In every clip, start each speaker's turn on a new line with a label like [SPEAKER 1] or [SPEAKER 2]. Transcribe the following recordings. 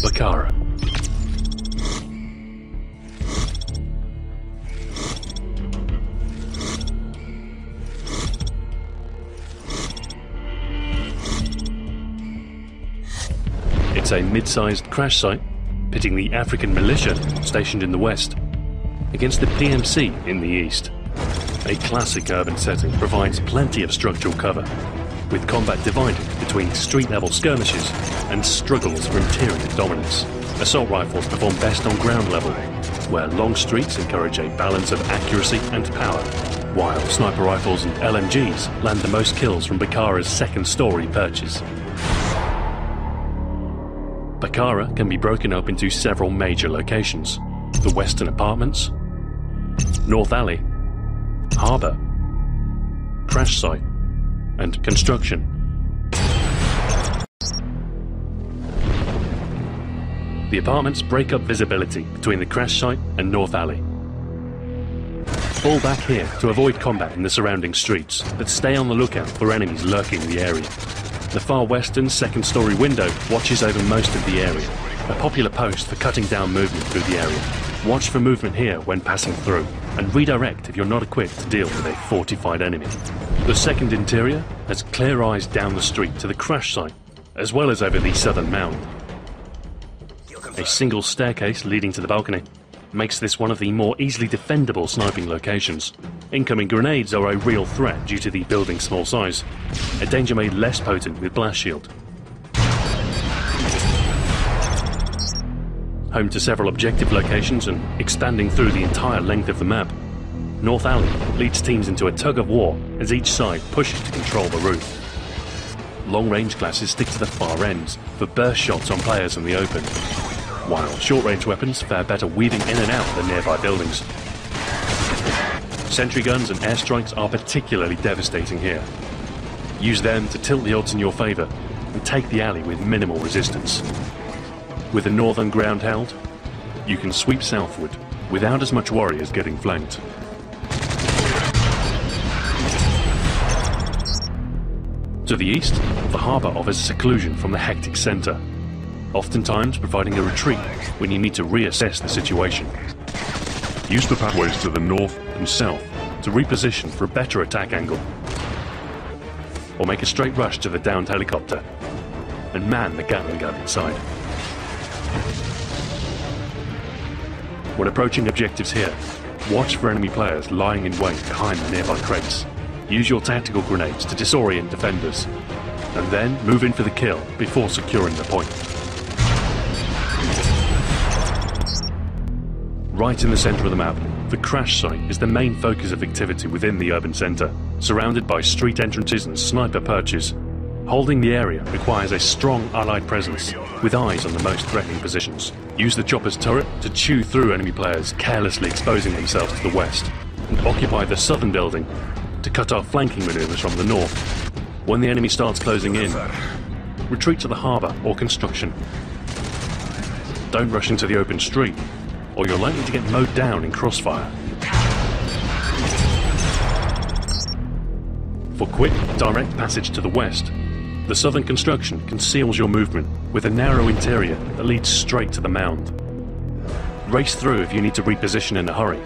[SPEAKER 1] Bakaara. It's a mid-sized crash site, pitting the African militia stationed in the west against the PMC in the east. A classic urban setting provides plenty of structural cover, with combat divided between street-level skirmishes and struggles for interior dominance. Assault rifles perform best on ground level, where long streets encourage a balance of accuracy and power, while sniper rifles and LMGs land the most kills from Bakaara's second-story perches. Bakaara can be broken up into several major locations: the Western Apartments, North Alley, Harbour, Crash Site, and Construction. The apartments break up visibility between the Crash Site and North Alley. Fall back here to avoid combat in the surrounding streets, but stay on the lookout for enemies lurking in the area. The far western second-story window watches over most of the area, a popular post for cutting down movement through the area. Watch for movement here when passing through, and redirect if you're not equipped to deal with a fortified enemy. The second interior has clear eyes down the street to the crash site, as well as over the southern mound. A single staircase leading to the balcony makes this one of the more easily defendable sniping locations. Incoming grenades are a real threat due to the building's small size, a danger made less potent with blast shield. Home to several objective locations and expanding through the entire length of the map, North Alley leads teams into a tug-of-war as each side pushes to control the roof. Long-range classes stick to the far ends for burst shots on players in the open, while short-range weapons fare better weaving in and out the nearby buildings. Sentry guns and airstrikes are particularly devastating here. Use them to tilt the odds in your favour and take the alley with minimal resistance. With the northern ground held, you can sweep southward without as much worry as getting flanked. To the east, the harbour offers seclusion from the hectic centre, oftentimes providing a retreat when you need to reassess the situation. Use the pathways to the north and south to reposition for a better attack angle, or make a straight rush to the downed helicopter and man the Gatling gun inside. When approaching objectives here, watch for enemy players lying in wait behind the nearby crates. Use your tactical grenades to disorient defenders, and then move in for the kill before securing the point. Right in the centre of the map, the crash site is the main focus of activity within the urban centre, surrounded by street entrances and sniper perches. Holding the area requires a strong allied presence, with eyes on the most threatening positions. Use the chopper's turret to chew through enemy players carelessly exposing themselves to the west, and occupy the southern building to cut off flanking manoeuvres from the north. When the enemy starts closing in, retreat to the harbour or construction. Don't rush into the open street, or you're likely to get mowed down in crossfire. For quick, direct passage to the west, the southern construction conceals your movement with a narrow interior that leads straight to the mound. Race through if you need to reposition in a hurry,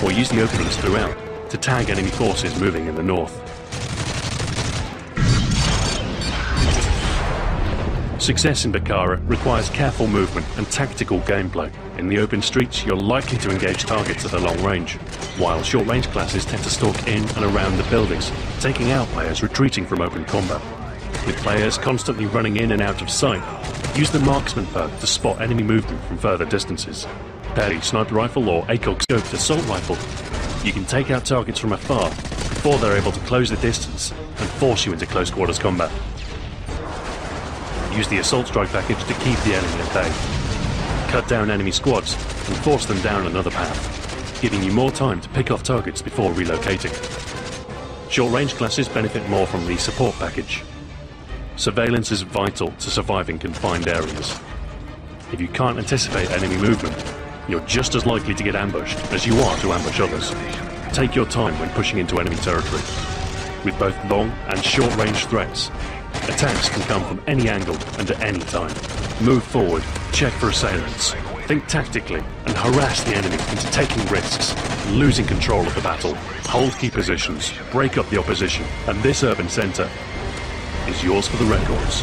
[SPEAKER 1] or use the openings throughout to tag enemy forces moving in the north. Success in Bakaara requires careful movement and tactical gameplay. In the open streets, you're likely to engage targets at a long range, while short-range classes tend to stalk in and around the buildings, taking out players retreating from open combat. With players constantly running in and out of sight, use the marksman perk to spot enemy movement from further distances. Pair the sniper rifle or ACOG scoped assault rifle. You can take out targets from afar before they're able to close the distance and force you into close quarters combat. Use the assault strike package to keep the enemy at bay. Cut down enemy squads and force them down another path, giving you more time to pick off targets before relocating. Short-range classes benefit more from the support package. Surveillance is vital to surviving confined areas. If you can't anticipate enemy movement, you're just as likely to get ambushed as you are to ambush others. Take your time when pushing into enemy territory. With both long and short-range threats, attacks can come from any angle and at any time. Move forward, check for assailants. Think tactically and harass the enemy into taking risks, losing control of the battle. Hold key positions, break up the opposition, and this urban centre is yours for the records.